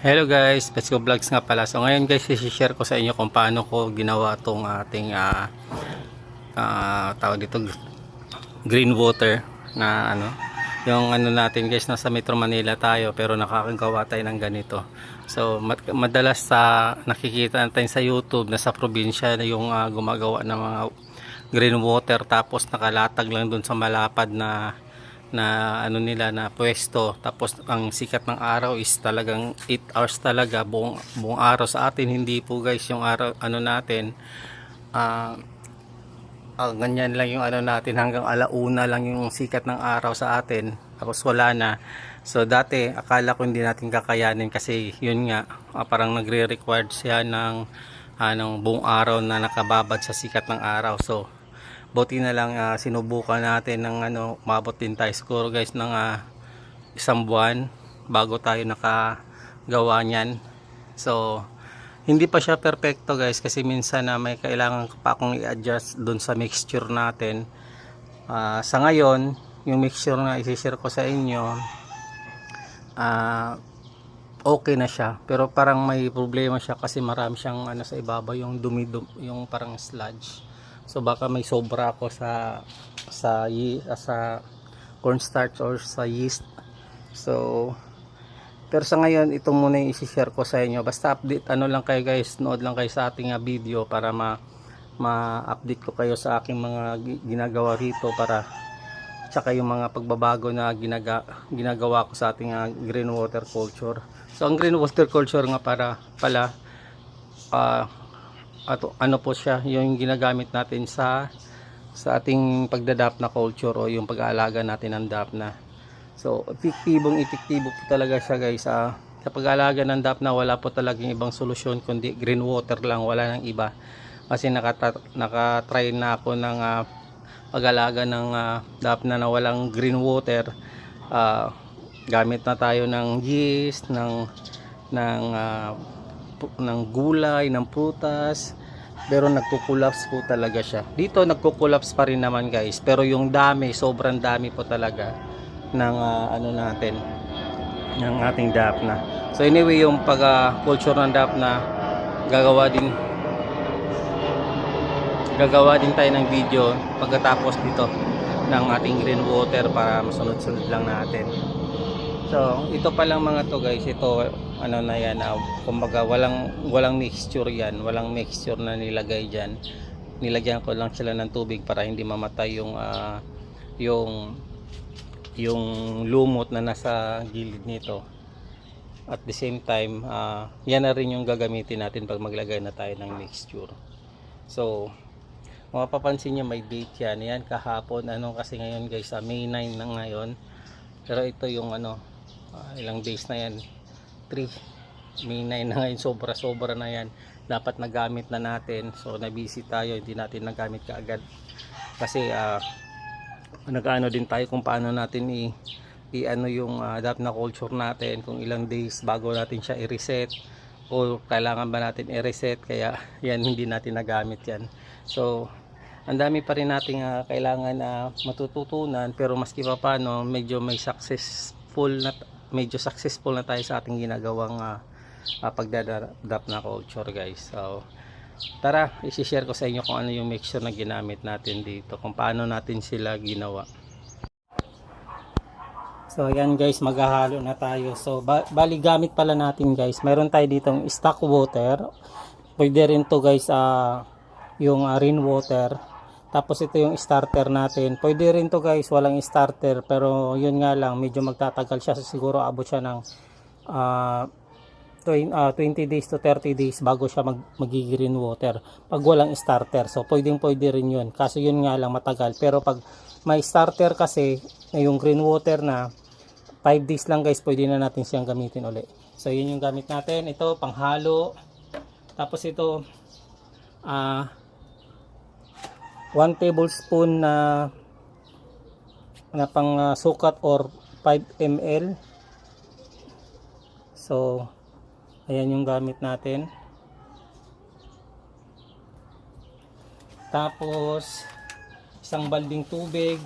Hello guys, Petsko Vlogs nga pala. So ngayon guys, i-share ko sa inyo kung paano ko ginawa tong ating tawag dito, green water na yung natin guys, nasa Metro Manila tayo pero nakakagawa tayo ng ganito. So madalas sa nakikita natin sa YouTube na sa probinsya na yung gumagawa ng mga green water tapos nakalatag lang dun sa malapad na nila na pwesto, tapos ang sikat ng araw is talagang 8 hours talaga, buong araw. Sa atin hindi po guys, yung araw natin ganyan lang yung natin, hanggang alauna lang yung sikat ng araw sa atin, tapos wala na. So dati akala ko hindi natin kakayanin kasi yun nga, parang nagre-required siya ng buong araw na nakababad sa sikat ng araw. So buti na lang sinubukan natin ng umabot din tayo siguro guys ng isang buwan bago tayo nakagawa niyan. So hindi pa siya perfecto guys kasi minsan may kailangan pa akong i-adjust dun sa mixture natin. Sa ngayon yung mixture na i-share ko sa inyo okay na siya, pero parang may problema siya kasi marami siyang sa ibabaw, yung dumi, yung parang sludge. So baka may sobra ako sa cornstarch or sa yeast. So pero sa ngayon ito muna yung i-share ko sa inyo. Basta update lang kayo guys, nood lang kayo sa ating video para ma-update ko kayo sa aking mga ginagawa rito, para tsaka yung mga pagbabago na ginagawa ko sa ating green water culture. So ang green water culture nga pala po siya, yung ginagamit natin sa ating pagdadap na culture o yung pag-aalaga natin ng dapna. So epektibo po talaga siya guys. Sa pag-aalaga ng dapna wala po talagang ibang solusyon kundi green water lang, wala nang iba. Kasi nakatry na ako ng pag-aalaga ng dapna na walang green water. Gamit na tayo ng yeast, ng gulay, ng prutas, pero nagko-collapse po talaga siya. Dito nagko-collapse pa rin naman guys, pero yung dami, sobrang dami po talaga ng natin, ng ating dapna. So anyway, yung pag-culture ng dapna, gagawa din tayo ng video pagkatapos dito ng ating green water para masunod-sunod lang natin. So ito pa lang mga to guys, ito na yan, kumbaga walang mixture yan, walang mixture na nilagay dyan. Nilagyan ko lang sila ng tubig para hindi mamatay yung lumot na nasa gilid nito. At the same time yan na rin yung gagamitin natin pag maglagay na tayo ng mixture. So mapapansin nyo may date yan kahapon, kasi ngayon guys May 9 na ngayon, pero ito yung ilang days na yan, 3 May 9 na ngayon, sobra na yan, dapat nagamit na natin. So na-busy tayo, hindi natin nagamit kaagad kasi nag-ano din tayo kung paano natin yung dapna culture natin, kung ilang days bago natin siya i-reset o kailangan ba natin i-reset, kaya yan hindi natin nagamit yan. So ang dami pa rin nating kailangan matututunan, pero maski pa paano medyo successful na tayo sa ating ginagawang pagdadap na culture guys. So tara, i-share ko sa inyo kung ano yung mixture na ginamit natin dito, kung paano natin sila ginawa. So ayan guys, maghahalo na tayo. So bali gamit pala natin guys, meron tayo ditong stock water, pwede rin to guys yung rain water. Tapos ito yung starter natin. Pwede rin to guys walang starter, pero yun nga lang, medyo magtatagal siya. Siguro abot siya ng 20 days to 30 days bago siya mag-green water pag walang starter. So pwede rin yun, kaso yun nga lang matagal. Pero pag may starter kasi, yung green water na 5 days lang guys, pwede na natin siyang gamitin ulit. So yun yung gamit natin. Ito panghalo. Tapos ito 1 tablespoon na pang sukat or 5 ml. So ayan yung gamit natin. Tapos isang balding tubig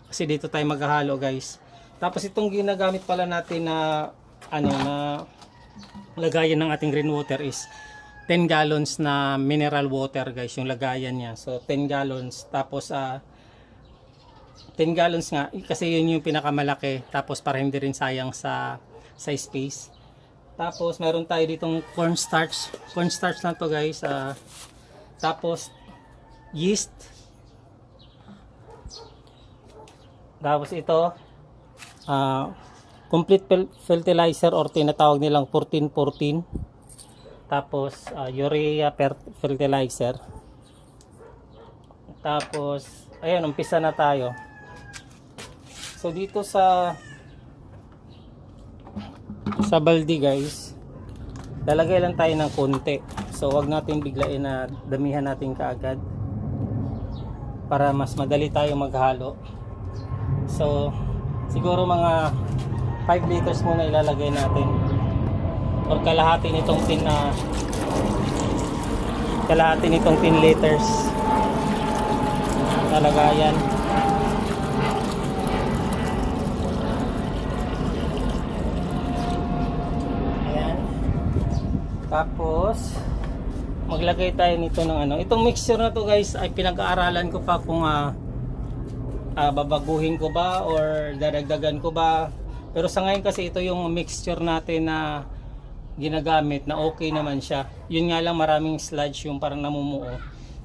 kasi dito tayo maghahalo guys. Tapos itong ginagamit pala natin na lagayan ng ating rainwater is 10 gallons na mineral water guys, yung lagayan niya. So 10 gallons, tapos 10 gallons nga kasi yun yung pinakamalaki, tapos para hindi rin sayang sa space. Tapos meron tayo ditong cornstarch lang to guys. Tapos yeast. Tapos ito complete fertilizer or tinatawag nilang 14-14. Tapos urea fertilizer. Tapos ayun, umpisa na tayo. So dito sa balde guys, lalagay lang tayo ng konti. So wag natin biglain na damihan natin kaagad para mas madali tayo maghalo. So siguro mga 5 liters muna ilalagay natin, or kalahati nitong 10 liters lalagayan. Ayan. Tapos maglagay tayo nito ng itong mixture na to guys ay pinag-aaralan ko pa kung babaguhin ko ba or dadagdagan ko ba. Pero sa ngayon kasi ito yung mixture natin na ginagamit na okay naman siya. Yun nga lang, maraming sludge yung parang namumuo.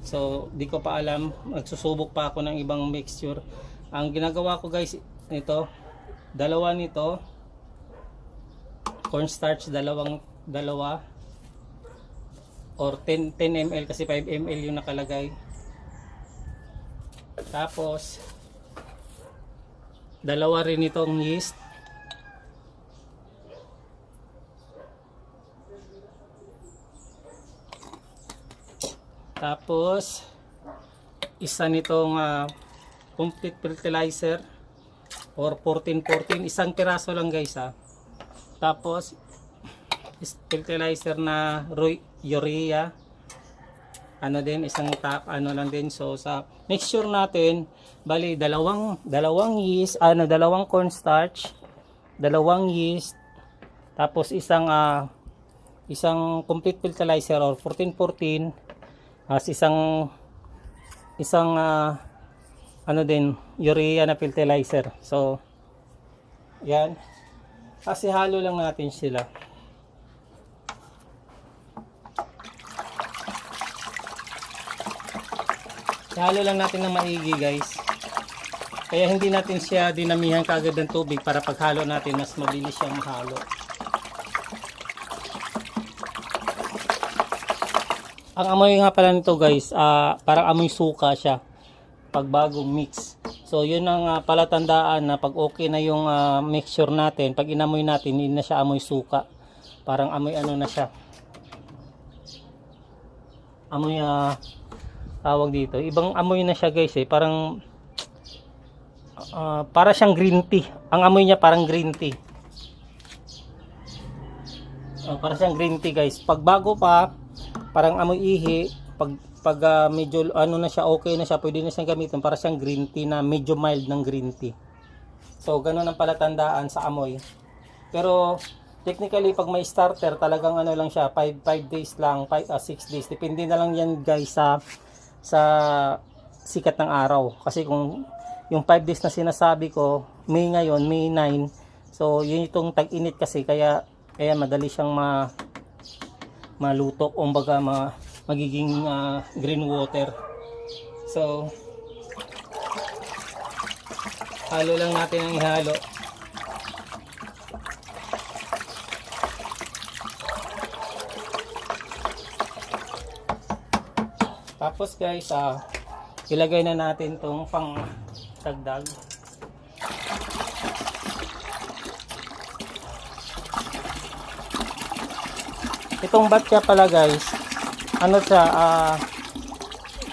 So di ko pa alam, nagsusubok pa ako ng ibang mixture. Ang ginagawa ko guys, ito, dalawa nito, cornstarch dalawa or 10 ml kasi 5 ml yung nakalagay. Tapos dalawa rin itong yeast. Tapos isa nitong complete fertilizer or 14-14, isang piraso lang guys Tapos fertilizer na urea, isang lang din. So sa mixture natin, bali dalawang yeast, dalawang cornstarch, dalawang yeast, tapos isang complete fertilizer or 14-14, isang urea na fertilizer. So yan, kasi halo lang natin sila. Halo lang natin ng maigi guys, kaya hindi natin siya dinamihan kaagad ng tubig para paghalo natin mas mabilis siyang mahalo. Ang amoy nga pala nito guys, parang amoy suka siya pag bagong mix. So yun ang palatandaan na pag okay na yung mixture natin, pag inamoy natin hindi na siya amoy suka, parang amoy na siya, amoy tawag dito, ibang amoy na siya guys parang para siyang green tea. Ang amoy niya parang green tea, para siyang green tea guys. Pag bago pa parang amoy ihi, pag medyo na siya, okay na siya, pwede na siyang gamitin, para siyang green tea na medyo mild ng green tea. So ganun ang palatandaan sa amoy. Pero technically pag may starter talagang lang siya, 5 days lang, 6 days, depende na lang yan guys sa sikat ng araw. Kasi kung yung 5 days na sinasabi ko, May ngayon, May 9, so yun itong tag-init kasi, kaya madali siyang malutok, kumbaga magiging green water. So halo lang natin ang ihalo. Tapos guys, ilagay na natin tong pang dagdag. Itong batya pala guys, siya,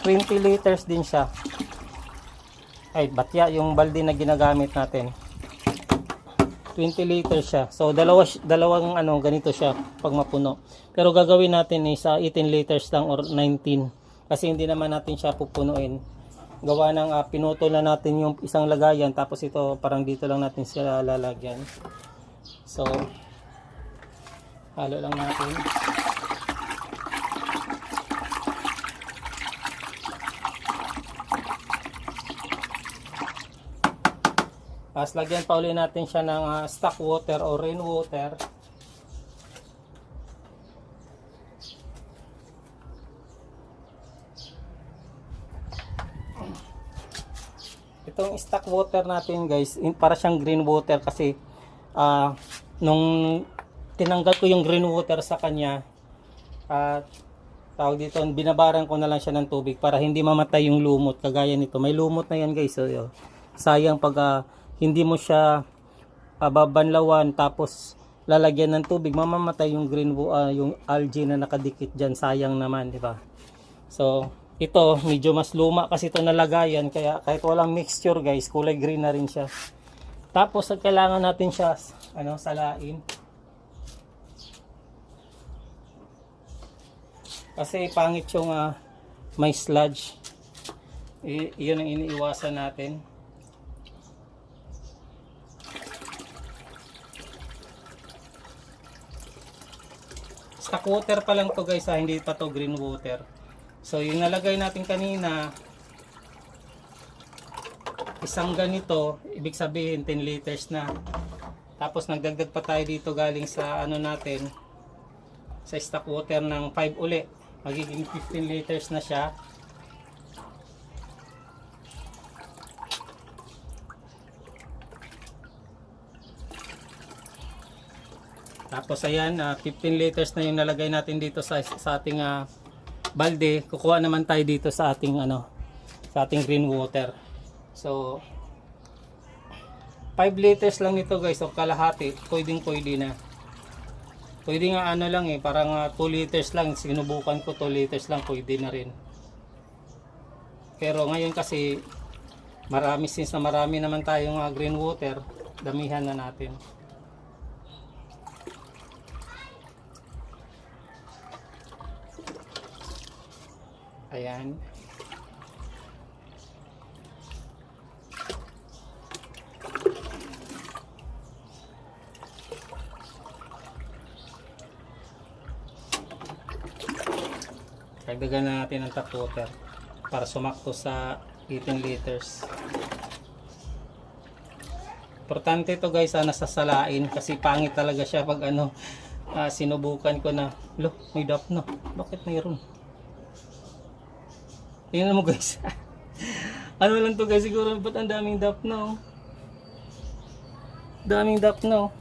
20 liters din siya. Ay, batya, yung balde na ginagamit natin. 20 liters siya. So, dalawang ganito siya pag mapuno. Pero gagawin natin is 18 liters lang or 19. Kasi hindi naman natin siya pupunuin. Gawa ng pinutol na natin yung isang lagayan, tapos ito parang dito lang natin sila lalagyan. So, Halo lang natin. Tapos lagyan pa ulit natin siya ng stock water o rainwater. Itong stock water natin guys, para siyang green water kasi nung tinanggal ko yung green water sa kanya, tawag dito, binabaran ko na lang siya ng tubig para hindi mamatay yung lumot kagaya nito. May lumot na yan guys. So, sayang pag hindi mo siya babanlawan tapos lalagyan ng tubig, mamamatay yung yung algae na nakadikit diyan, sayang naman, di ba? So ito medyo mas luma kasi ito nalagayan, kaya kahit walang mixture guys, kulay green na rin siya. Tapos kailangan natin siya salain kasi pangit yung may sludge. Iyon ang iniiwasan natin. Stock water pa lang to guys, hindi pa to green water. So yung nalagay natin kanina, isang ganito, ibig sabihin 10 liters na. Tapos nagdagdag pa tayo dito galing sa natin, sa stock water ng 5 uli, magiging 15 liters na siya. Tapos ayan, 15 liters na yung nalagay natin dito sa ating balde. Kukuha naman tayo dito sa ating sa ating green water. So 5 liters lang nito guys, o kalahati, pwede na. Pwede nga lang parang 2 liters lang, sinubukan ko 2 liters lang, pwede na rin. Pero ngayon kasi since na marami naman tayong green water, damihan na natin. Ayan. Dagdagan na natin ang tap water para sumakto sa 18 liters. Importante ito guys, nasasalain kasi pangit talaga siya pag sinubukan ko na, may dap na. Bakit mayroon? Tingnan mo guys. Lang to guys, siguro ba't ang daming dap na, daming dap na,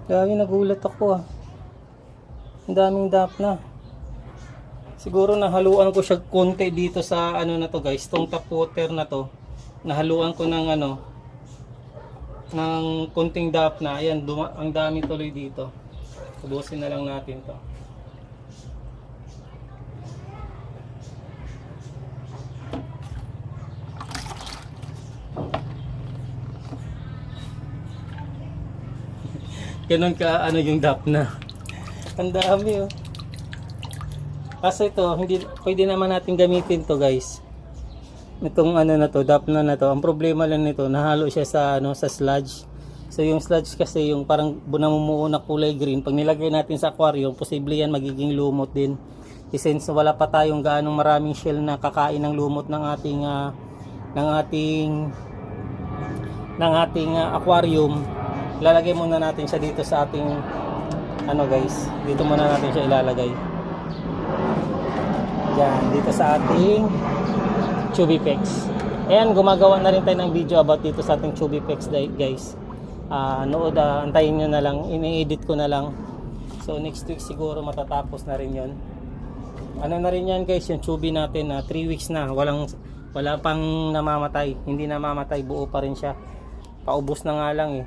Dami, nagulat ako Ang daming dap na. Siguro nahaluan ko siya konti dito sa na to guys, tong tap water na to. Nahaluan ko ng ng konting dap na. Ayan, ang dami tuloy dito. Ubusin na lang natin to. Ganun ka yung dap na. Ang dami Kasi ito, pwede naman natin gamitin to guys. Itong na to, dap na to. Ang problema lang nito, nahalo siya sa sa sludge. So yung sludge kasi yung parang namumuo na kulay green, pag nilagay natin sa aquarium, posible yan magiging lumot din. Since wala pa tayong gaanong maraming shell na kakain ng lumot ng ating aquarium, lalagay muna natin siya dito sa ating guys, dito muna natin siya ilalagay yan, dito sa ating Chubipex. Ayan, gumagawa na rin tayo ng video about dito sa ating Chubipex guys. Antayin nyo na lang, ini-edit ko na lang. So next week siguro matatapos na rin yon. Na rin yan guys, yung Chubi natin 3 weeks na, wala pang namamatay, hindi namamatay, buo pa rin siya. Paubos na nga lang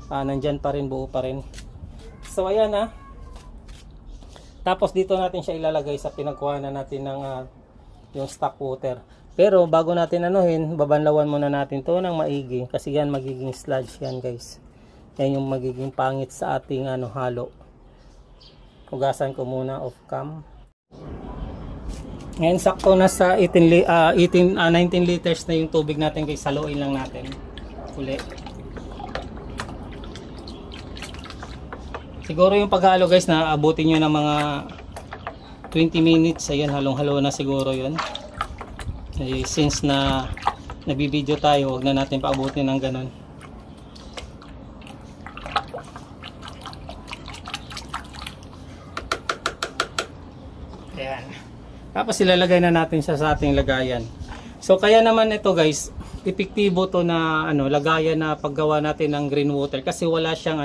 nandyan pa rin, buo pa rin. So ayan tapos dito natin siya ilalagay sa pinagkuhanan natin ng yung stock water. Pero bago natin babanlawan muna natin to ng maigi kasi yan magiging sludge yan guys. Yan yung magiging pangit sa ating halo. Hugasan ko muna off cam. Ngayon sakto na sa 19 liters na yung tubig natin guys, haluin lang natin uli. Siguro yung paghalo guys na abutin nyo ng mga 20 minutes. Ayan, halong-halo na siguro yun. Since na nagbibideo tayo, huwag na natin paabutin ng ganun. Ayan. Tapos ilalagay na natin siya sa ating lagayan. So kaya naman ito guys, epektibo to na lagayan na paggawa natin ng green water kasi wala siyang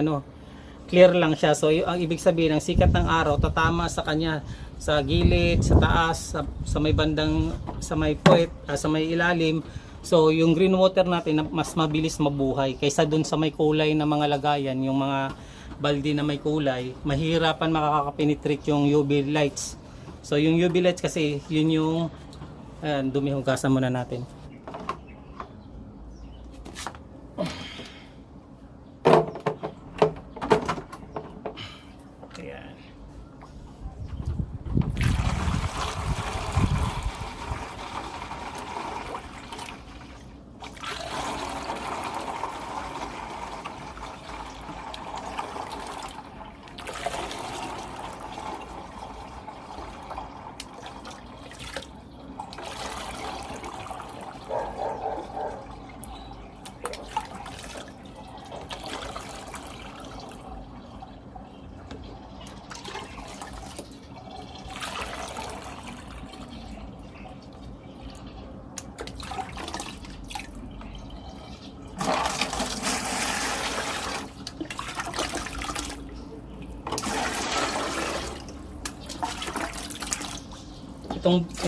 clear lang siya. So ang ibig sabihin ng sikat ng araw tatama sa kanya sa gilid, sa taas, sa may bandang, sa may puwet, sa may ilalim. So yung green water natin mas mabilis mabuhay kaysa dun sa may kulay na mga lagayan, yung mga balde na may kulay, mahirapan makakapenetrate yung UV lights. So yung UV lights kasi yun yung dumi, hugasan muna natin. Ayan.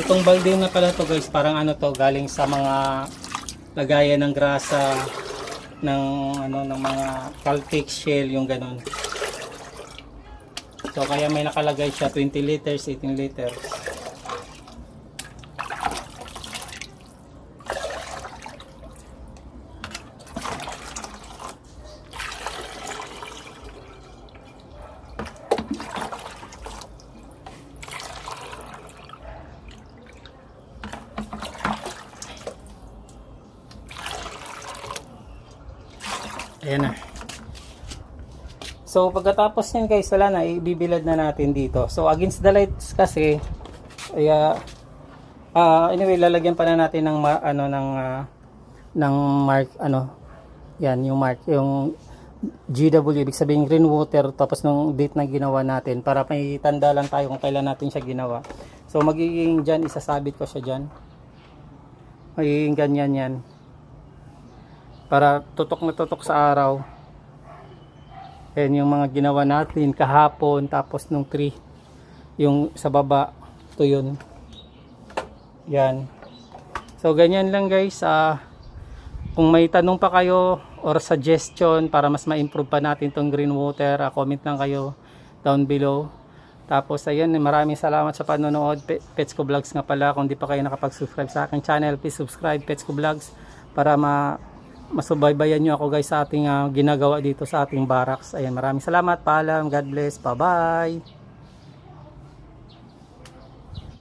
Itong balde na pala to guys, parang to, galing sa mga lagayan ng grasa ng ng mga Caltex shell, yung ganon. So kaya may nakalagay siya 20 liters, 18 liters. Ayan na. So pagkatapos yan guys, wala na, ibibilad na natin dito. So against the lights kasi anyway, lalagyan pa na natin ng ng mark, yan yung mark, yung GW, ibig sabihin green water, tapos nung date na ginawa natin para may tanda lang tayo kung kailan natin siya ginawa. So magiging dyan, isasabit ko siya dyan, magiging ganyan yan para tutok na tutok sa araw. Ayan yung mga ginawa natin kahapon, tapos nung tree yung sa baba, ito yun, yan. So ganyan lang guys. Kung may tanong pa kayo or suggestion para mas ma-improve pa natin tong green water, comment lang kayo down below. Tapos ayun, maraming salamat sa panonood. Petsco Vlogs nga pala. Kung di pa kayo nakapag-subscribe sa aking channel, please subscribe Petsco Vlogs para masubaybayan nyo ako guys sa ating ginagawa dito sa ating barracks. Ayan, maraming salamat, paalam, God bless, bye bye.